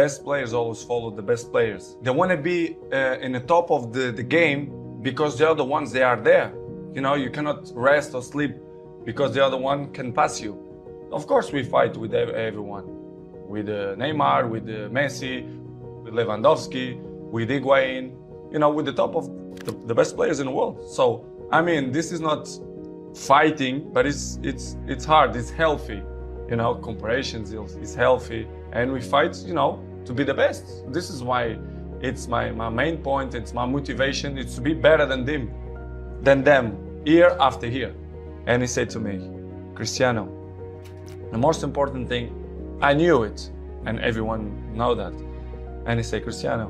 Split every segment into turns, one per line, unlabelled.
best players always follow the best players. They want to be in the top of the game because the other ones, they are there. You know, you cannot rest or sleep because the other one can pass you. Of course, we fight with everyone. With Neymar, with Messi, with Lewandowski, with Higuain, you know, with the top of the best players in the world. So, I mean, this is not fighting, but it's hard, it's healthy. You know, comparisons is healthy, and we fight, you know, to be the best. This is why it's my main point, it's my motivation, it's to be better than them, year after year. And he said to me, Cristiano, the most important thing, I knew it, and everyone know that. And he said, Cristiano,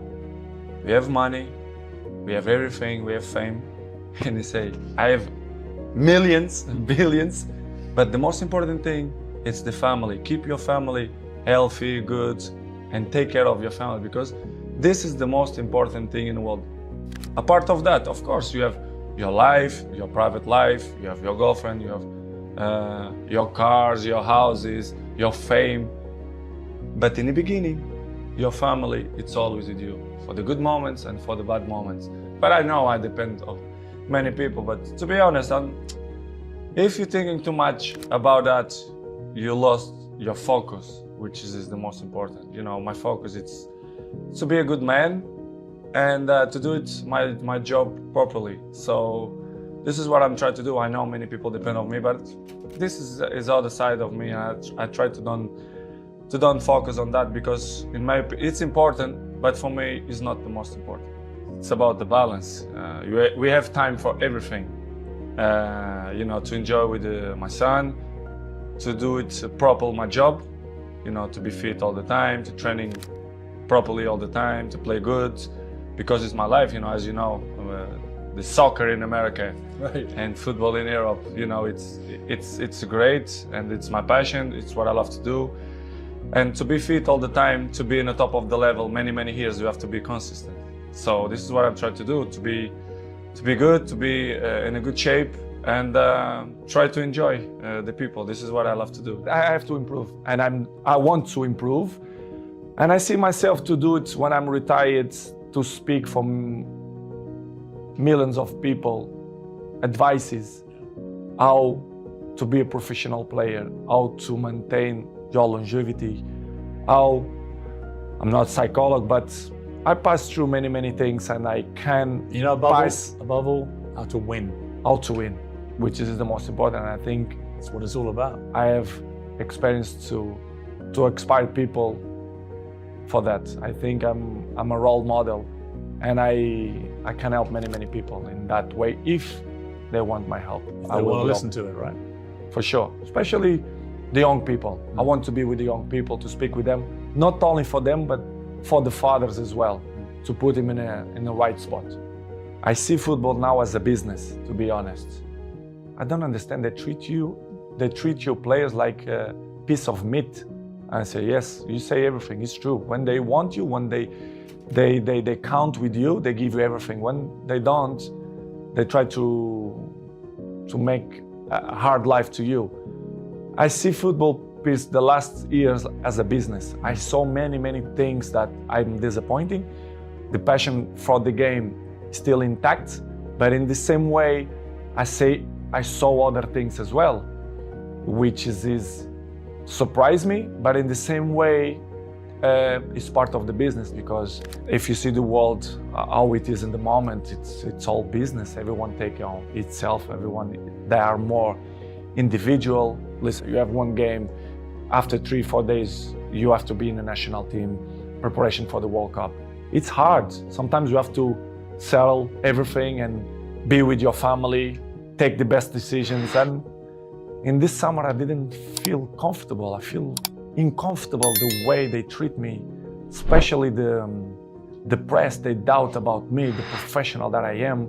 we have money, we have everything, we have fame. And he said, I have millions and billions, but the most important thing, it's the family. Keep your family healthy, good, and take care of your family, because this is the most important thing in the world. Apart of that, of course, you have your life, your private life, you have your girlfriend, you have your cars, your houses, your fame. But in the beginning, your family, it's always with you, for the good moments and for the bad moments. But I know I depend on many people, but to be honest, if you're thinking too much about that, you lost your focus, which is the most important. You know, my focus, it's to be a good man and to do it my job properly. So this is what I'm trying to do. I know many people depend on me, but this is other side of me. I try to don't focus on that, because it's important, but for me it's not the most important. It's about the balance. We have time for everything. You know, to enjoy with my son, to do it properly, my job, you know, to be fit all the time, to training properly all the time, to play good, because it's my life, you know, as you know, the soccer in America, right, and football in Europe, you know, it's great, and it's my passion, it's what I love to do. And to be fit all the time, to be in the top of the level many years, you have to be consistent. So this is what I'm trying to do, to be good, to be in a good shape, and try to enjoy the people. This is what I love to do. I have to improve, and I want to improve, and I see myself to do it when I'm retired, to speak for millions of people, advices, how to be a professional player, how to maintain your longevity, how, I'm not a psychologist, but I passed through many things, and I can,
you know, above all, how to win.
How to win, which is the most important. And I think
that's what it's all about.
I have experienced to inspire people for that. I think I'm a role model, and I can help many people in that way if they want my help.
I will listen to it, right?
For sure, especially the young people. I want to be with the young people, to speak with them, not only for them, but for the fathers as well, to put them in the right spot. I see football now as a business, to be honest. I don't understand. They treat your players like a piece of meat. I say, yes, you say everything, it's true. When they want you, when they count with you, they give you everything. When they don't, they try to make a hard life to you. I see football the last years as a business. I saw many things that I'm disappointing. The passion for the game is still intact, but in the same way, I saw other things as well, which is surprised me, but in the same way, it's part of the business, because if you see the world how it is in the moment, it's all business. Everyone take on itself. They are more individual. Listen, you have one game, after 3-4 days, you have to be in the national team, preparation for the World Cup. It's hard. Sometimes you have to sell everything and be with your family, take the best decisions. And in this summer, I didn't feel comfortable. I feel uncomfortable the way they treat me, especially the press, they doubt about me, the professional that I am.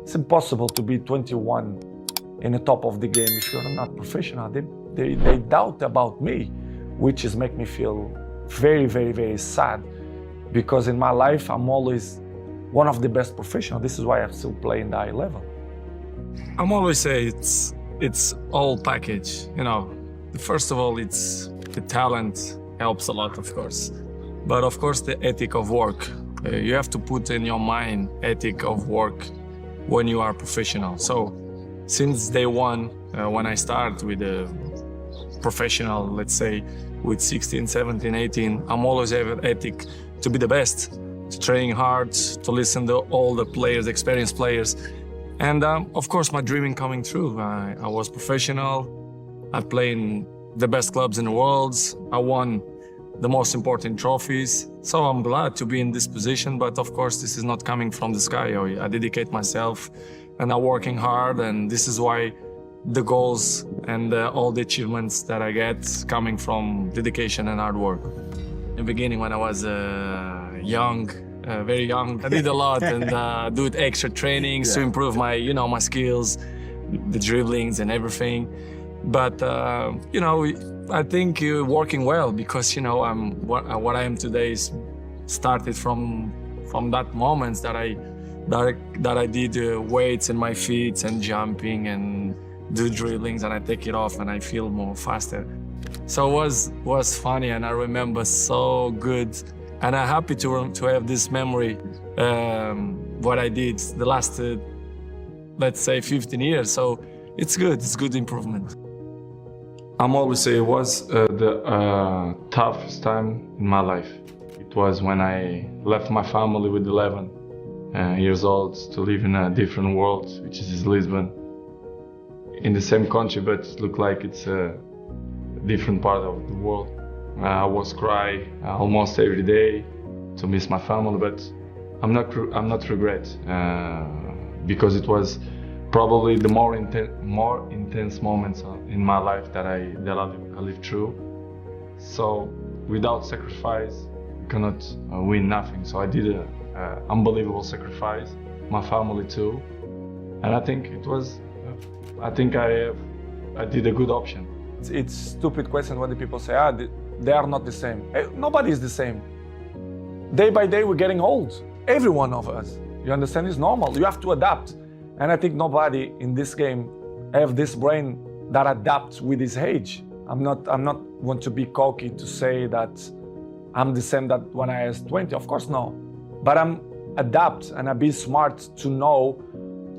It's impossible to be 21 in the top of the game if you're not professional. They doubt about me, which is make me feel very sad, because in my life I'm always one of the best professionals. This is why I still play in the high level. I'm always say it's all package. You know, first of all, it's the talent helps a lot, of course,
But of course, the ethic of work. You have to put in your mind ethic of work when you are professional. So since day one, when I start with a professional, let's say with 16, 17, 18, I'm always have an ethic to be the best, to train hard, to listen to all the players, experienced players. And of course, my dreaming coming true. I was professional. I played in the best clubs in the world. I won the most important trophies. So I'm glad to be in this position, but of course, this is not coming from the sky. I dedicate myself and I'm working hard, and this is why the goals and all the achievements that I get coming from dedication and hard work. In the beginning, when I was young, very young, I did a lot and do extra trainings to improve my, my skills, the dribblings and everything. But I think you're working well because I'm what I am today is started from that moments that I did weights in my feet and jumping and do dribblings, and I take it off and I feel more faster. So it was funny, and I remember so good, and I'm happy to have this memory. What I did the last let's say 15 years. So it's good improvement. I'm always say it was the toughest time in my life. It was when I left my family with 11 years old to live in a different world, which is Lisbon, in the same country, but it looked like it's a different part of the world. I was crying almost every day to miss my family, but I'm not regret because it was probably the more intense moments in my life that I lived through. So without sacrifice, you cannot win nothing. So I did an unbelievable sacrifice, my family too, and I think it was. I think I did a good option.
It's stupid question when the people say, they are not the same. Nobody is the same. Day by day, we're getting old. Every one of us. You understand? It's normal. You have to adapt. And I think nobody in this game have this brain that adapts with his age. I'm not want to be cocky to say that I'm the same that when I was 20. Of course, no. But I'm adapt and I be smart to know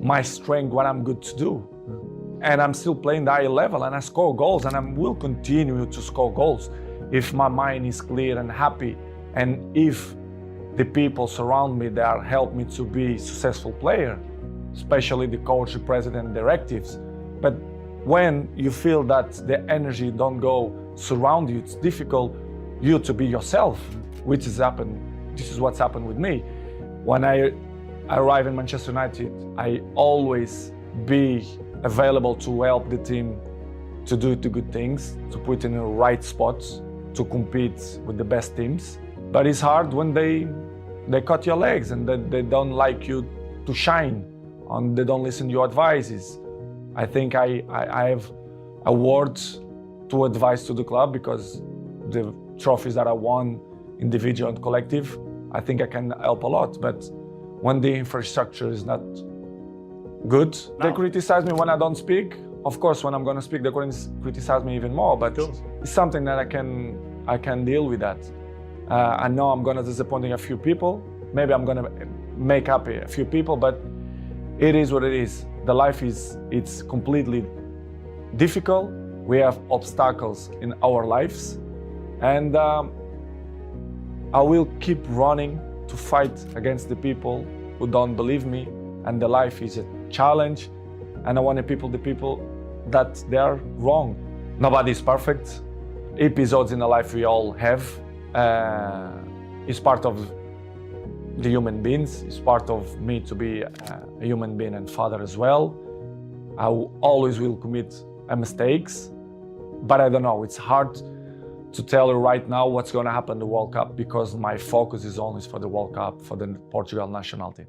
my strength, what I'm good to do. And I'm still playing the high level and I score goals and I will continue to score goals if my mind is clear and happy, and if the people surround me that help me to be a successful player, especially the coach, the president, directives. But when you feel that the energy don't go surround you, it's difficult you to be yourself, which has happened. This is what's happened with me. When I arrive in Manchester United, I always be available to help the team to do the good things, to put in the right spots, to compete with the best teams. But it's hard when they cut your legs and they don't like you to shine, and they don't listen to your advices. I think I have a word to advise to the club because the trophies that I won, individual and collective, I think I can help a lot. But when the infrastructure is not good, they criticize me when I don't speak. Of course, when I'm going to speak, they criticize me even more. But it's something that I can deal with that. I know I'm going to disappoint a few people. Maybe I'm going to make happy a few people, but it is what it is. The life it's completely difficult. We have obstacles in our lives, and I will keep running to fight against the people who don't believe me. And the life is a challenge, and I want the people that they are wrong. Nobody is perfect. Episodes in the life we all have is part of the human beings. It's part of me to be a human being and father as well. I always will commit mistakes, but I don't know. It's hard to tell you right now what's going to happen in the World Cup because my focus is only for the World Cup, for the Portugal national team.